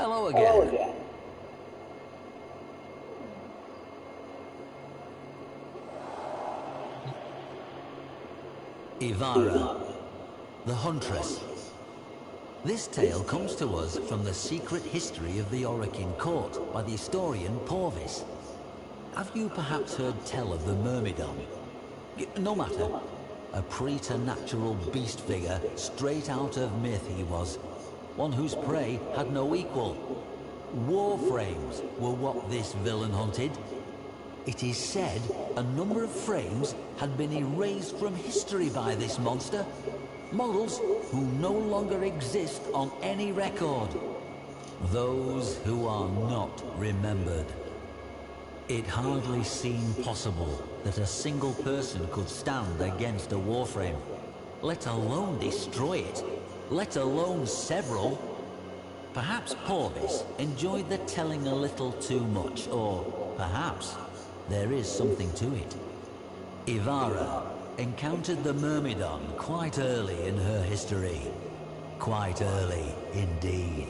Hello again. Ivara, the Huntress. This tale comes to us from the secret history of the Orokin court by the historian Porvis. Have you perhaps heard tell of the Myrmidon? No matter. A preternatural beast figure straight out of myth he was. One whose prey had no equal. Warframes were what this villain hunted. It is said a number of frames had been erased from history by this monster. Models who no longer exist on any record. Those who are not remembered. It hardly seemed possible that a single person could stand against a Warframe, let alone destroy it, let alone several. Perhaps Porvis enjoyed the telling a little too much, or perhaps there is something to it. Ivara encountered the Myrmidon quite early in her history. Quite early indeed.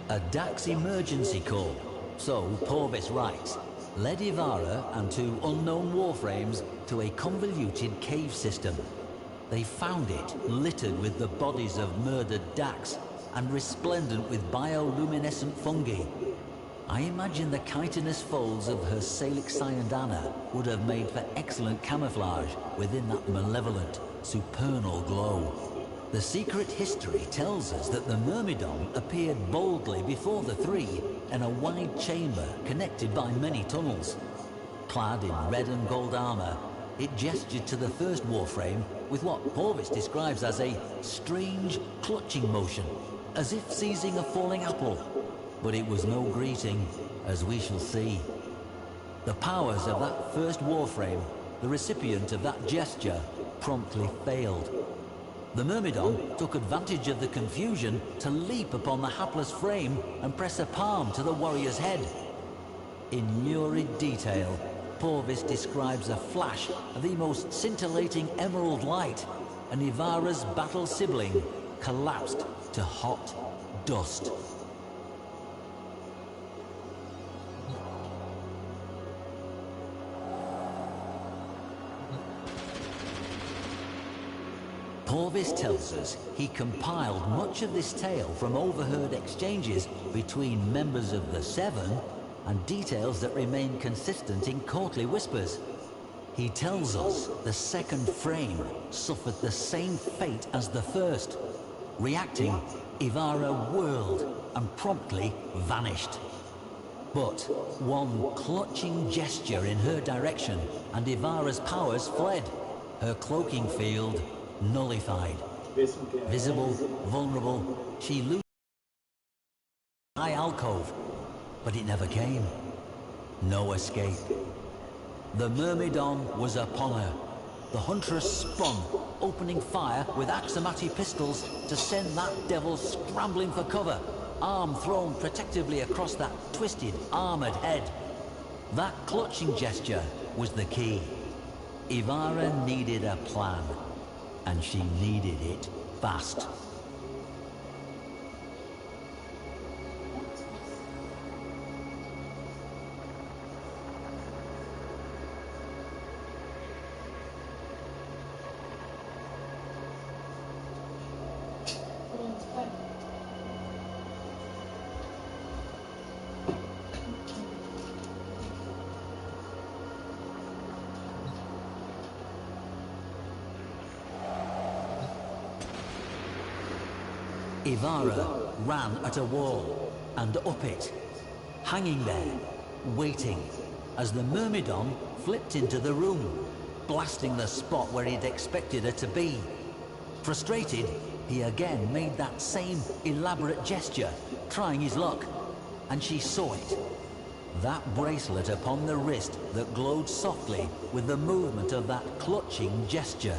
A Dax emergency call, so Porvis writes, led Ivara and two unknown Warframes to a convoluted cave system. They found it littered with the bodies of murdered Dax and resplendent with bioluminescent fungi. I imagine the chitinous folds of her Salic Cyandana would have made for excellent camouflage within that malevolent, supernal glow. The secret history tells us that the Myrmidon appeared boldly before the three in a wide chamber connected by many tunnels. Clad in red and gold armor, it gestured to the first Warframe with what Porvis describes as a strange clutching motion, as if seizing a falling apple. But it was no greeting, as we shall see. The powers of that first Warframe, the recipient of that gesture, promptly failed. The Myrmidon took advantage of the confusion to leap upon the hapless frame and press a palm to the warrior's head. In lurid detail, Porvis describes a flash of the most scintillating emerald light, and Ivara's battle sibling collapsed to hot dust. Porvis tells us he compiled much of this tale from overheard exchanges between members of the Seven and details that remain consistent in courtly whispers. He tells us the second frame suffered the same fate as the first. Reacting, Ivara whirled and promptly vanished. But one clutching gesture in her direction and Ivara's powers fled. Her cloaking field nullified. Visible, vulnerable, she loosened the high alcove, but it never came. No escape. The Myrmidon was upon her. The Huntress spun, opening fire with Axamati pistols to send that devil scrambling for cover, arm thrown protectively across that twisted, armored head. That clutching gesture was the key. Ivara needed a plan. And she needed it fast. Ivara ran at a wall, and up it, hanging there, waiting, as the Myrmidon flipped into the room, blasting the spot where he'd expected her to be. Frustrated, he again made that same elaborate gesture, trying his luck, and she saw it. That bracelet upon the wrist that glowed softly with the movement of that clutching gesture.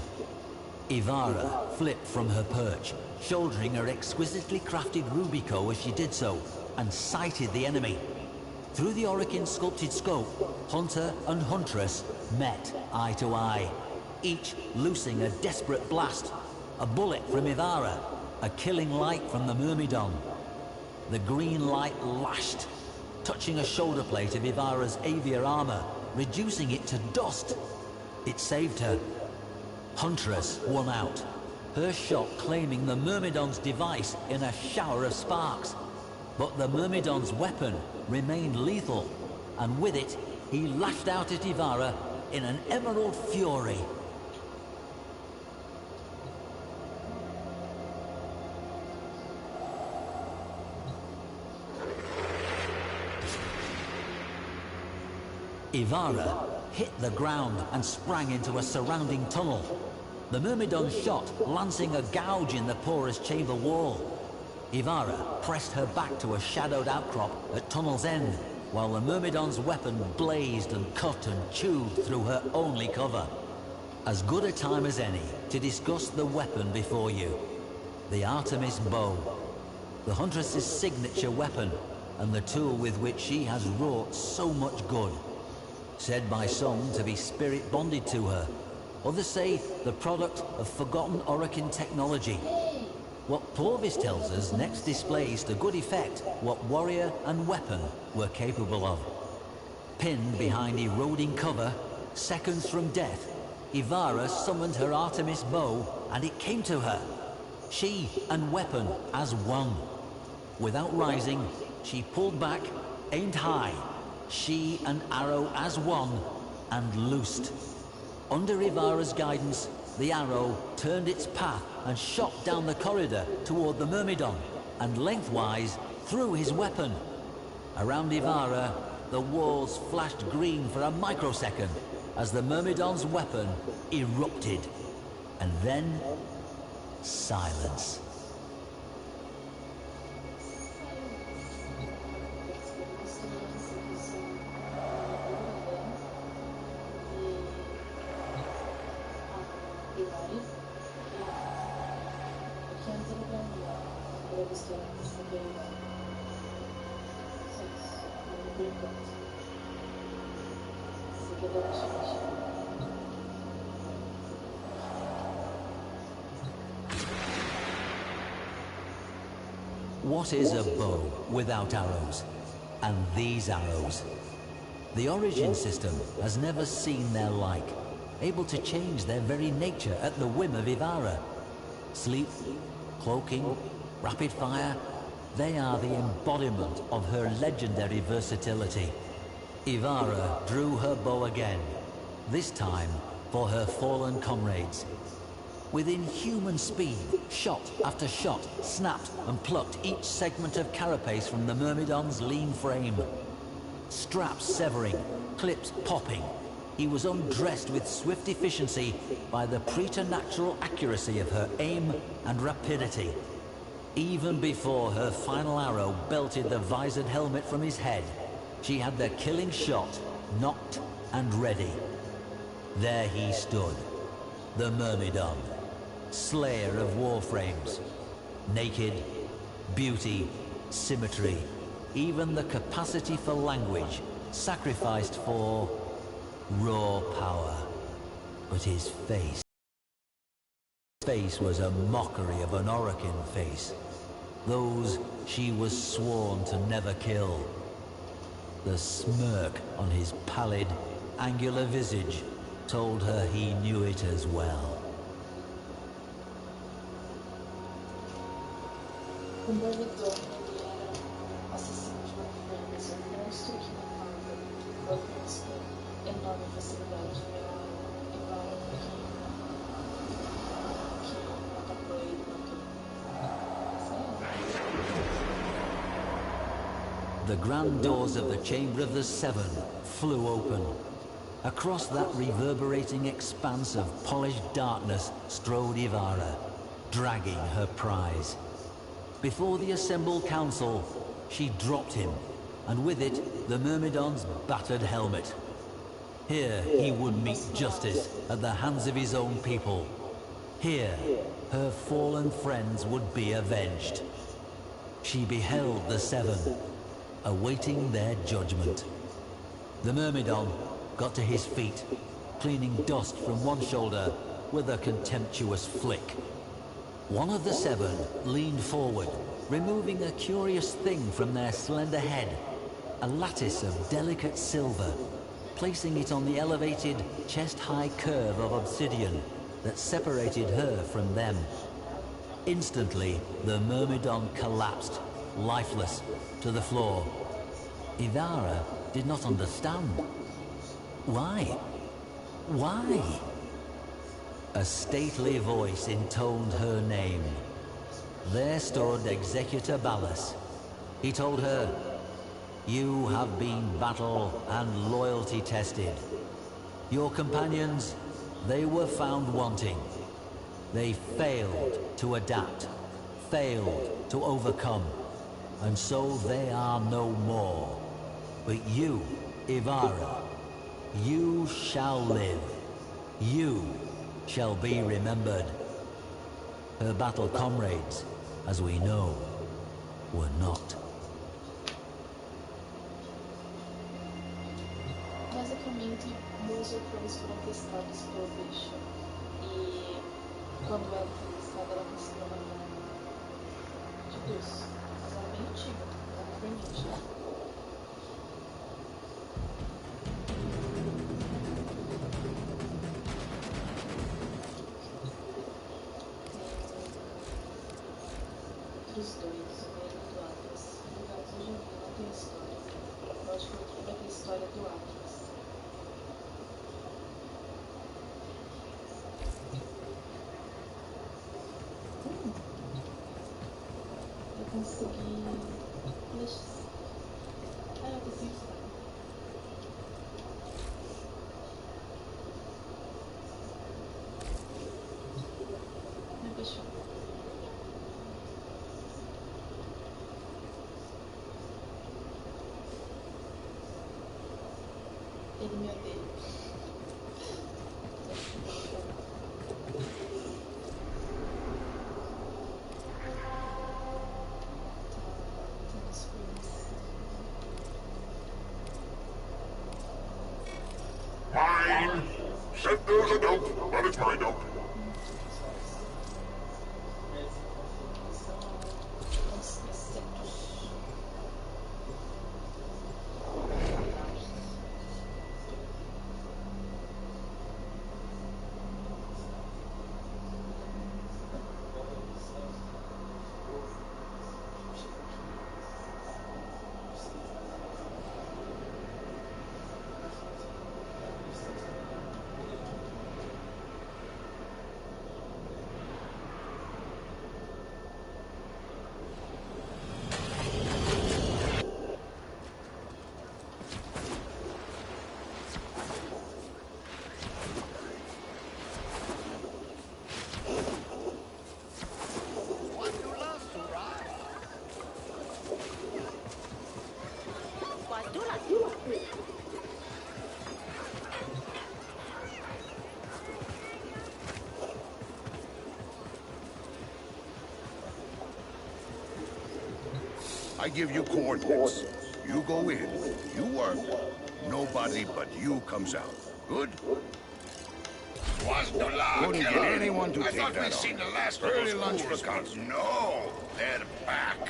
Ivara flipped from her perch, shouldering her exquisitely crafted Rubico as she did so, and sighted the enemy. Through the Orokin's sculpted scope, Hunter and Huntress met eye to eye, each loosing a desperate blast, a bullet from Ivara, a killing light from the Myrmidon. The green light lashed, touching a shoulder plate of Ivara's aviar armor, reducing it to dust. It saved her. Huntress won out, her shot claiming the Myrmidon's device in a shower of sparks. But the Myrmidon's weapon remained lethal, and with it, he lashed out at Ivara in an emerald fury. Ivara hit the ground and sprang into a surrounding tunnel. The Myrmidon shot, lancing a gouge in the porous chamber wall. Ivara pressed her back to a shadowed outcrop at tunnel's end, while the Myrmidon's weapon blazed and cut and chewed through her only cover. As good a time as any to discuss the weapon before you. The Artemis bow. The Huntress's signature weapon, and the tool with which she has wrought so much good. Said by some to be spirit bonded to her. Others say the product of forgotten Orokin technology. What Porvis tells us next displays to good effect what warrior and weapon were capable of. Pinned behind eroding cover, seconds from death, Ivara summoned her Artemis bow, and it came to her. She and weapon as one. Without rising, she pulled back, aimed high, she and arrow as one, and loosed. Under Ivara's guidance, the arrow turned its path and shot down the corridor toward the Myrmidon, and lengthwise through his weapon. Around Ivara, the walls flashed green for a microsecond as the Myrmidon's weapon erupted. And then, silence. What is a bow without arrows? And these arrows? The origin system has never seen their like, able to change their very nature at the whim of Ivara. Sleep, cloaking, rapid fire, they are the embodiment of her legendary versatility. Ivara drew her bow again, this time for her fallen comrades. With inhuman speed, shot after shot snapped and plucked each segment of carapace from the Myrmidon's lean frame. Straps severing, clips popping, he was undressed with swift efficiency by the preternatural accuracy of her aim and rapidity. Even before her final arrow belted the visored helmet from his head, she had the killing shot knocked and ready. There he stood, the Myrmidon, slayer of Warframes. Naked, beauty, symmetry, even the capacity for language, sacrificed for raw power. But his face was a mockery of an Orokin face. Those she was sworn to never kill. The smirk on his pallid, angular visage told her he knew it as well. O mordomo era assassino de Warframe, um monstro que matava Warframes com enorme facilidade. Embora que atacou ele e matou. The grand doors of the Chamber of the Seven flew open. Across that reverberating expanse of polished darkness strode Ivara, dragging her prize. Before the assembled council, she dropped him, and with it, the Myrmidon's battered helmet. Here he would meet justice at the hands of his own people. Here, her fallen friends would be avenged. She beheld the Seven, awaiting their judgment. The Myrmidon got to his feet, cleaning dust from one shoulder with a contemptuous flick. One of the seven leaned forward, removing a curious thing from their slender head, a lattice of delicate silver, placing it on the elevated, chest-high curve of obsidian that separated her from them. Instantly, the Myrmidon collapsed, lifeless, to the floor. Ivara did not understand. Why? Why? A stately voice intoned her name. There stood Executor Ballas. He told her, "You have been battle and loyalty tested. Your companions, they were found wanting. They failed to adapt, failed to overcome, and so they are no more. But you, Ivara, you shall live. You shall be remembered." Her battle comrades, as we know, were not. Basicamente, meus Warframes foram testados por bicho. E quando ela foi testada, ela conseguiu matar. Tipo isso. Mas ela é bem antiga. Ela é bem antiga. Os dois, o meio do Atlas. No caso, eu já vi, não tem história. Eu acho que o outro vai ter história do Atlas. Eu consegui. Ah, eu consegui história. Me fechou. Ele me odeia. Mine! Said there's a note, but it's my note. I give you coordinates. You go in, you work. Nobody but you comes out. Good? Couldn't get anyone to take that on. I thought we'd seen the last of Early those lunch ghouls. recounts. No, they're back.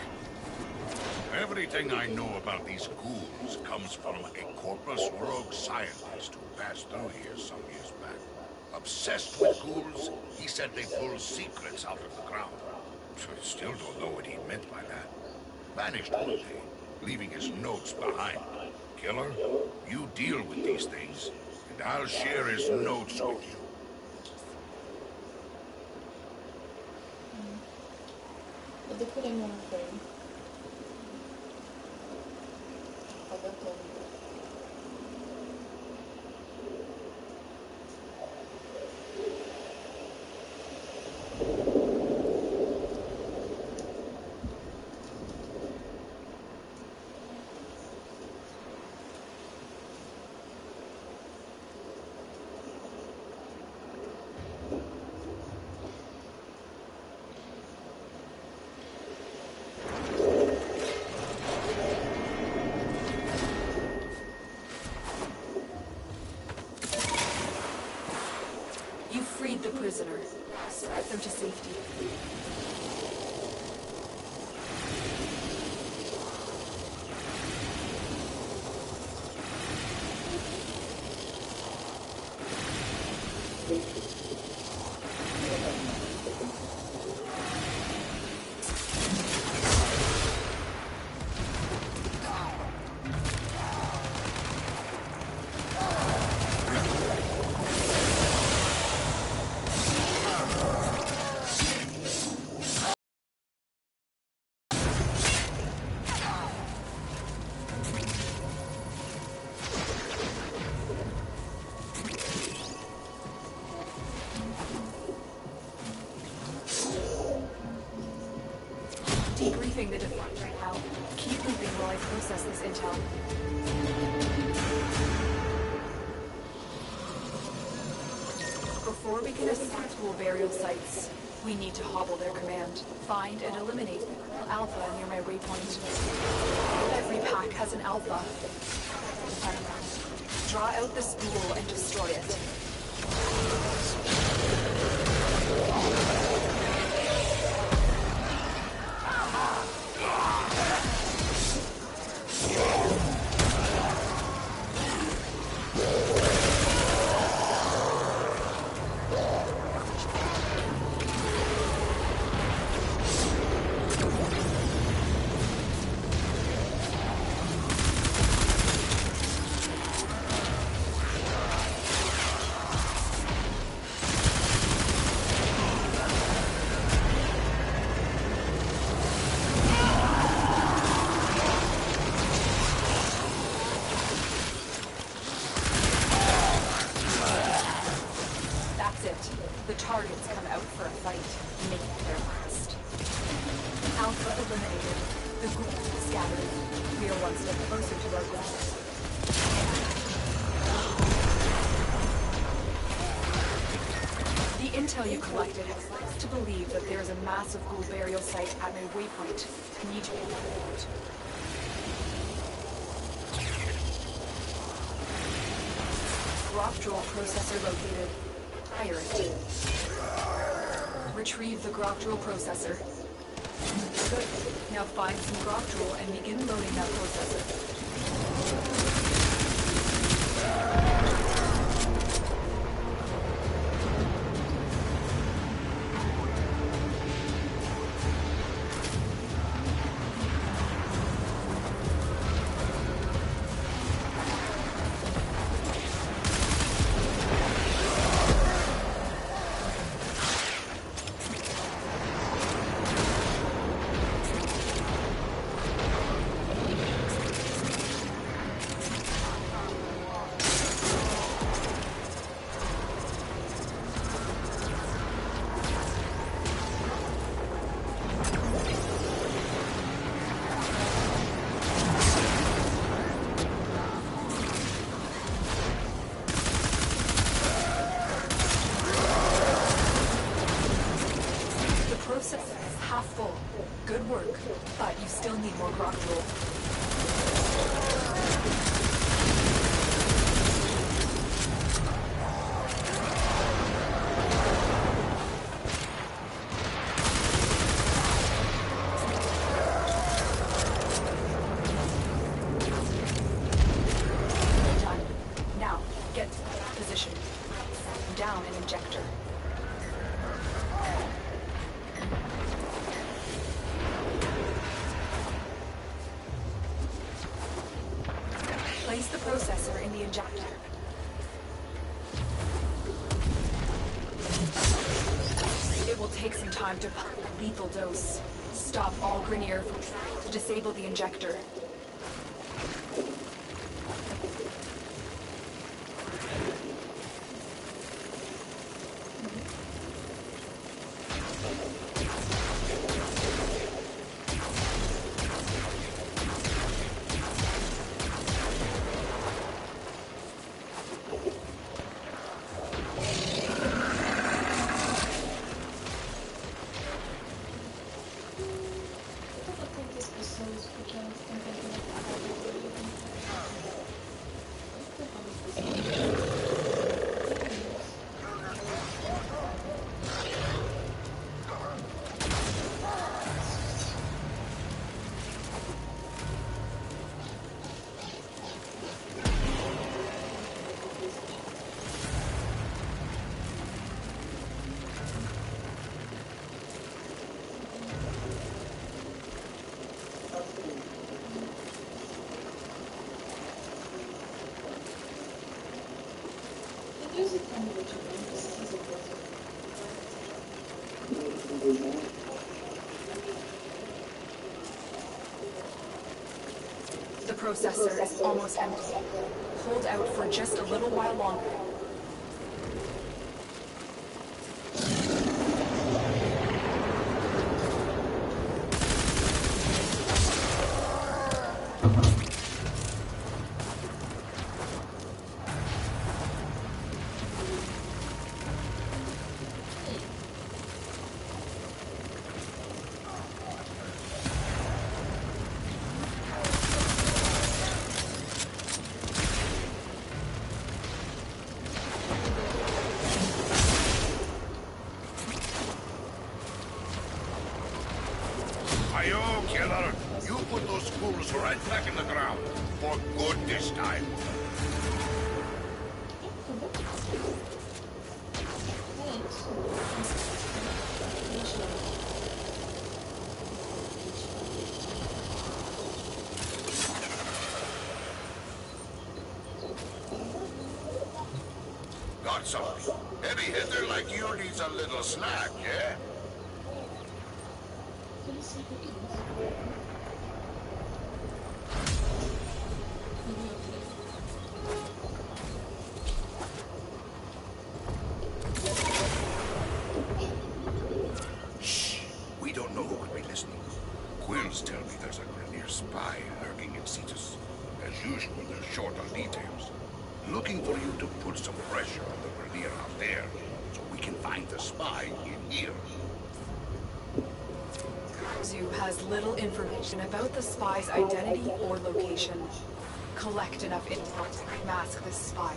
Everything I know about these ghouls comes from a corpus rogue scientist who passed through here some years back. Obsessed with ghouls, he said they pull secrets out of the ground. Still don't know what he meant by that. Vanished one day, leaving his notes behind. Killer, you deal with these things, and I'll share his notes with you. Eu decorei meu Warframe. Agatando. safety. Debriefing the defense right now. Keep moving while I process this intel. Before we can assess school burial sites, we need to hobble their command. Find and eliminate Alpha near my waypoint. Every pack has an Alpha. Draw out the spool and destroy it. Intel you collected has led us to believe that there is a massive ghoul burial site at my waypoint. I need to get that out. Grok drill processor located. Fire it. Retrieve the Grok drill processor. Good. Now find some Grok drill and begin loading that processor. Place the processor in the injector. It will take some time to pump a lethal dose. Stop all Grenier from trying to disable the injector. processor is almost empty. Hold out for just a little while longer. Ayo, killer! You put those fools right back in the ground. For good this time. Got something. Heavy hitter like you needs a little snack, yeah? Shh. We don't know who could be listening. Quills tell me there's a Grenier spy lurking in Cetus. As usual, they're short on details. Looking for you to put some pressure on the Grenier out there, so we can find the spy in here. Zoo has little information about the spy's identity or location. Collect enough intel to mask this spy.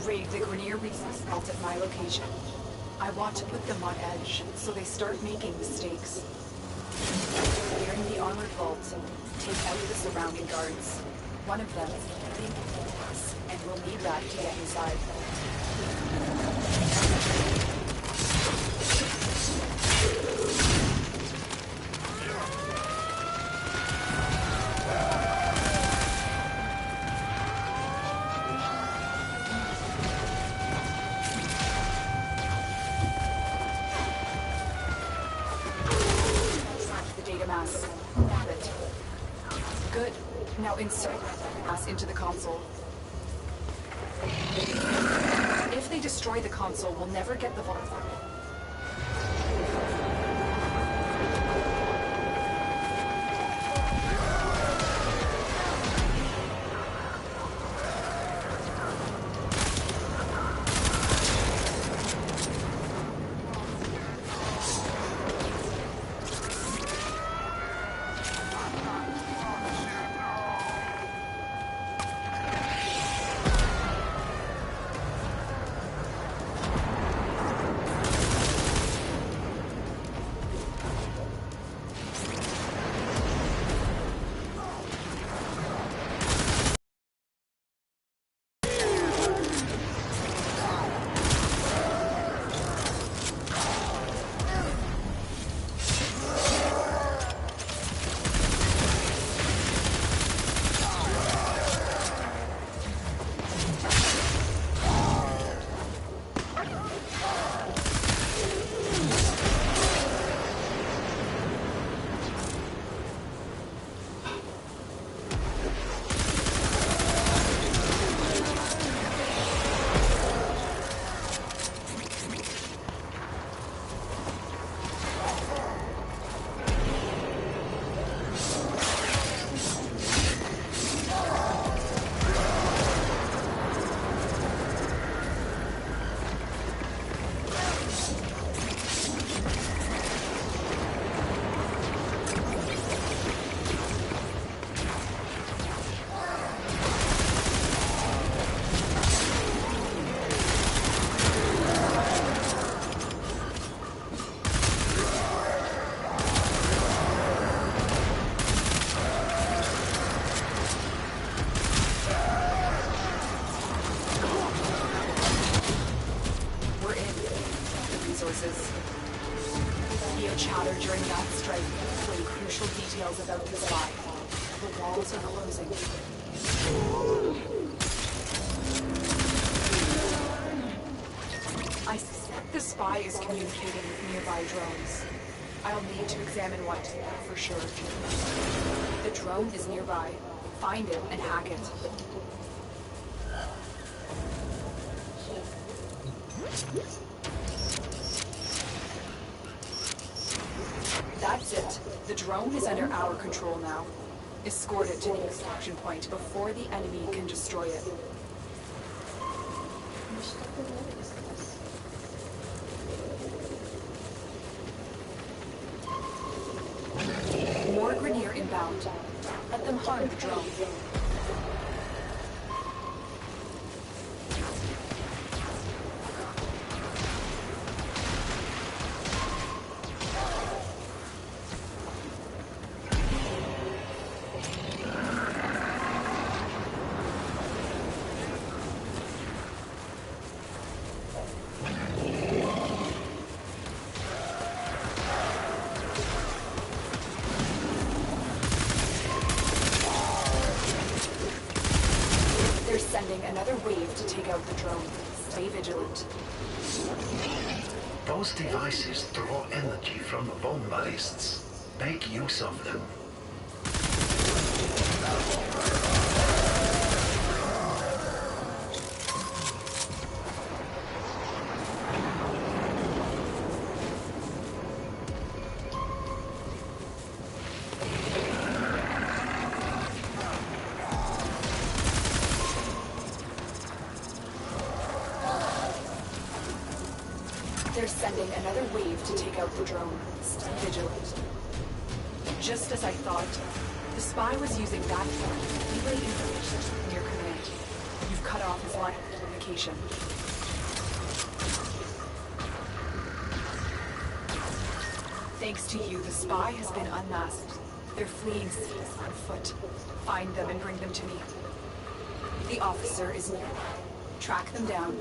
Raid the Grenier resource vault at my location. I want to put them on edge, so they start making mistakes. Clearing the armored vault, take out the surrounding guards. One of them is carrying us, and we'll need that to get inside. Good. Now insert us into the console. If they destroy the console, we'll never get the vault. Chatter during that strike explained crucial details about the spy. The walls are closing. I suspect the spy is communicating with nearby drones. I'll need to examine what, for sure. The drone is nearby. Find it and hack it. That's it. The drone is under our control now. Escort it to the extraction point before the enemy can destroy it. More Grenier inbound. Let them harm the drone. Another wave to take out the drone. Stay vigilant. Those devices draw energy from the bomb ballists. Make use of them. They're sending another wave to take out the drone. Stay vigilant. Just as I thought, the spy was using that phone to relay information from your command. You've cut off his line of communication. Thanks to you, the spy has been unmasked. They're fleeing cities on foot. Find them and bring them to me. The officer is near. Track them down.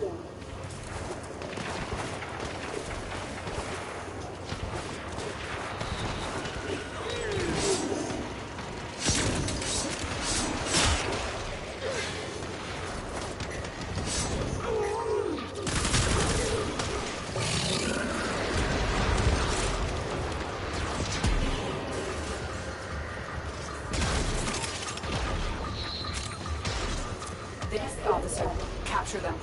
This officer, capture them.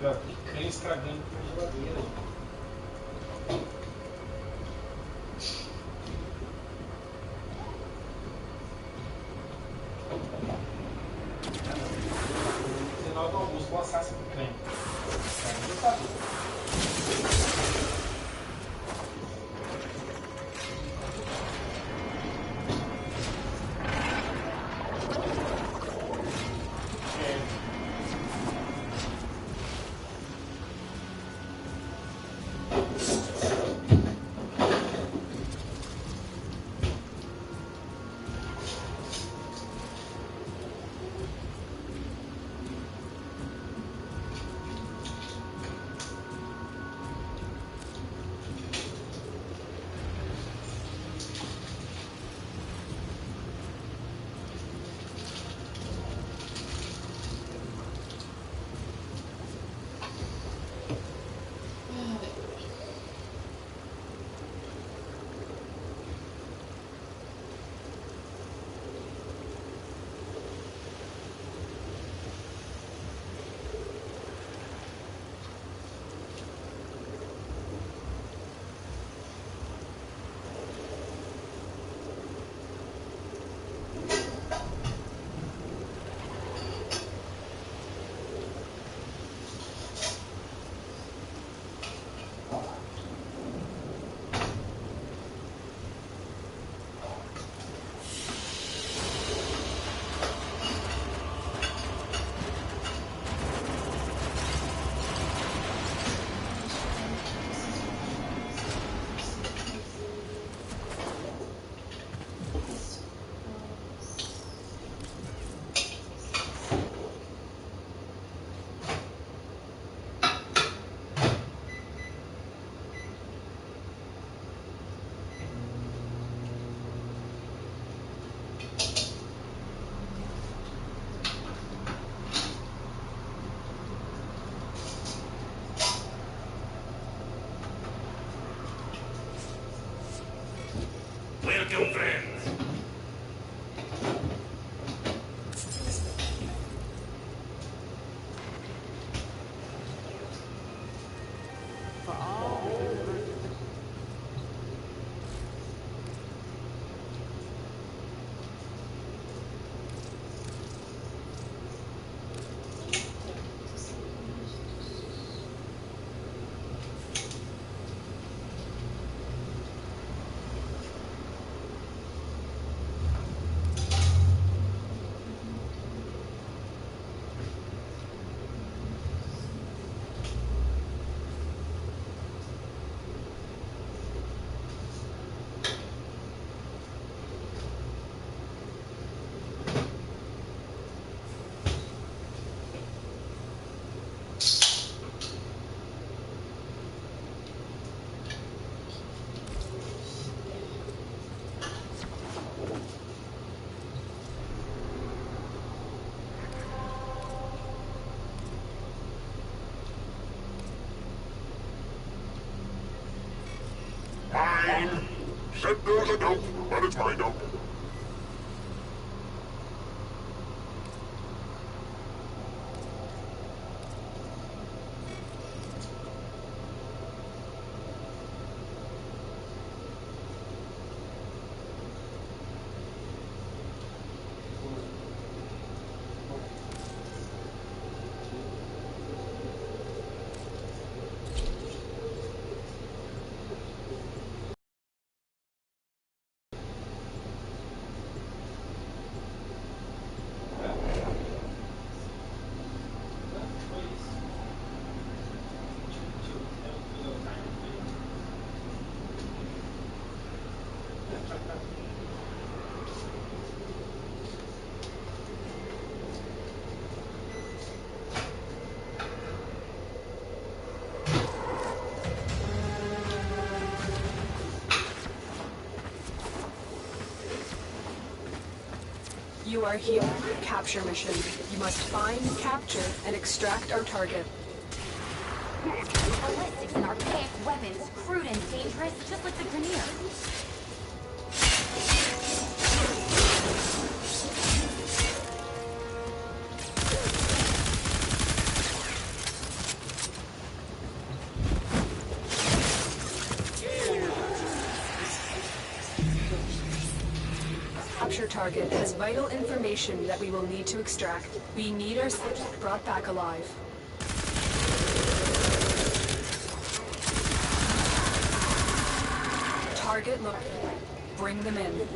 ver a picanha estragando na geladeira. No final do almoço, vou assar essa picanha. Eu sabia. Welcome, friends. Mine! Said there's a dope, but it's my dope. You are here. Capture mission. You must find, capture, and extract our target. Ballistics and archaic weapons, crude and dangerous, just like the Grenier. capture target has vital information that we will need to extract. We need our subject brought back alive. Target look. Bring them in.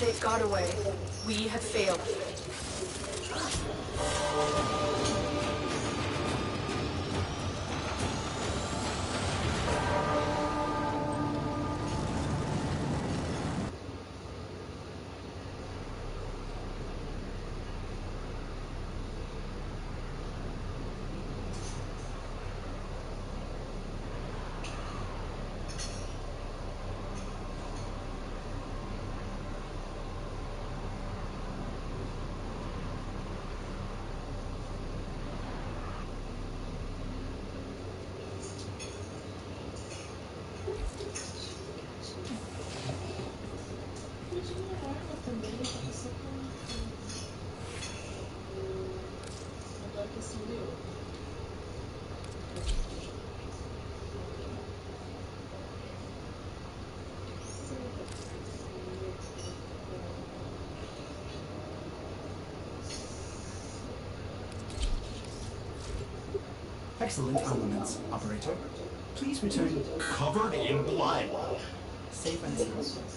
They've got away. We have failed. Excellent armaments, Operator. Please return covered in blood. Safe and sound.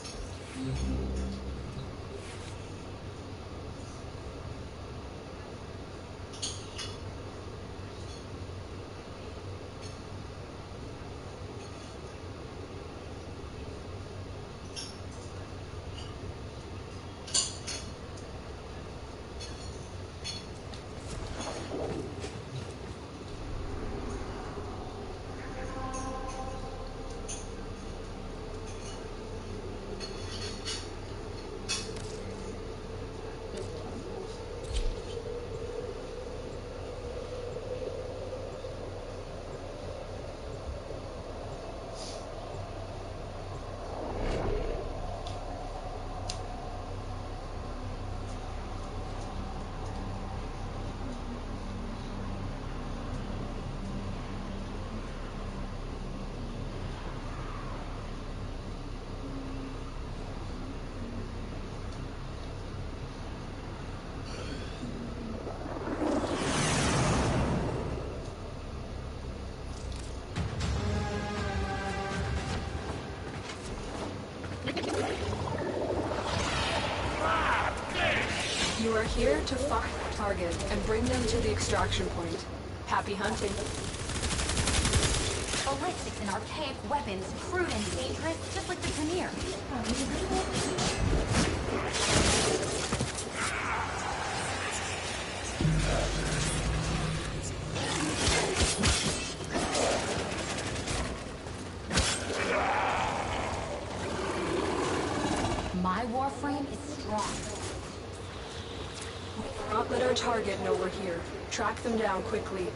You are here to find the target and bring them to the extraction point. Happy hunting. Ballistics and archaic weapons, crude and dangerous, just like the Premiere. My Warframe is strong. Not let our target know we're here. Track them down quickly.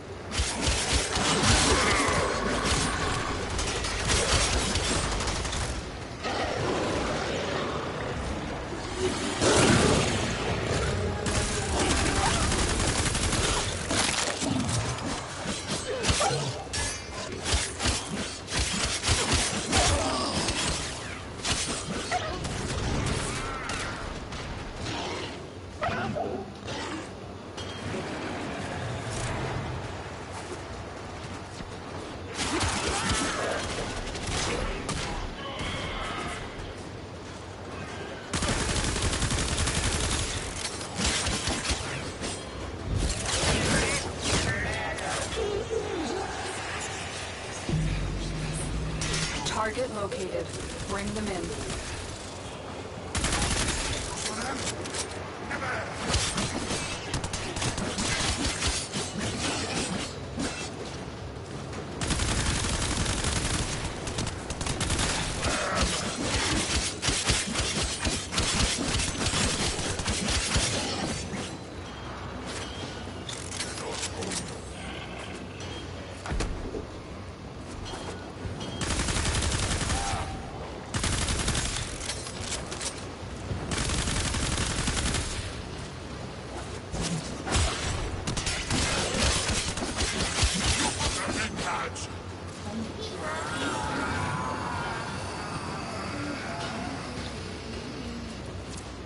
Target located. Bring them in.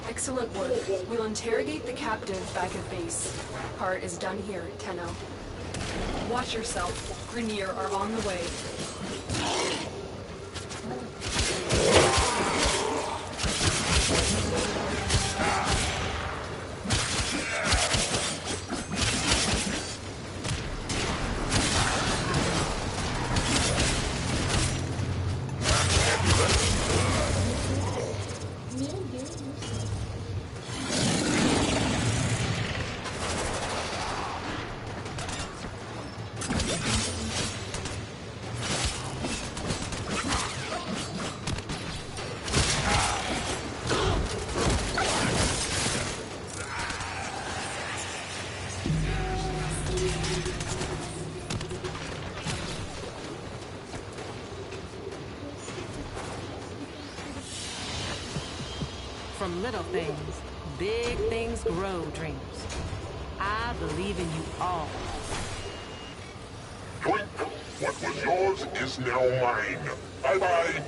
Excellent work. We'll interrogate the captive back at base. Part is done here, Tenno. Watch yourself. Grenier are on the way. From little things, big things grow, dreamers. I believe in you all. Yoink! What was yours is now mine. Bye-bye.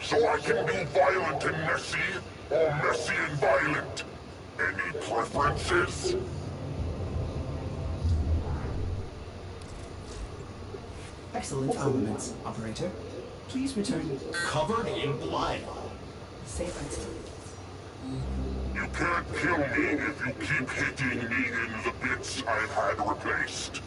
So I can be violent and messy, or messy and violent. Any preferences? Excellent armaments, operator. Please return covered in blood. Safe and sound. You can't kill me if you keep hitting me in the bits I've had replaced.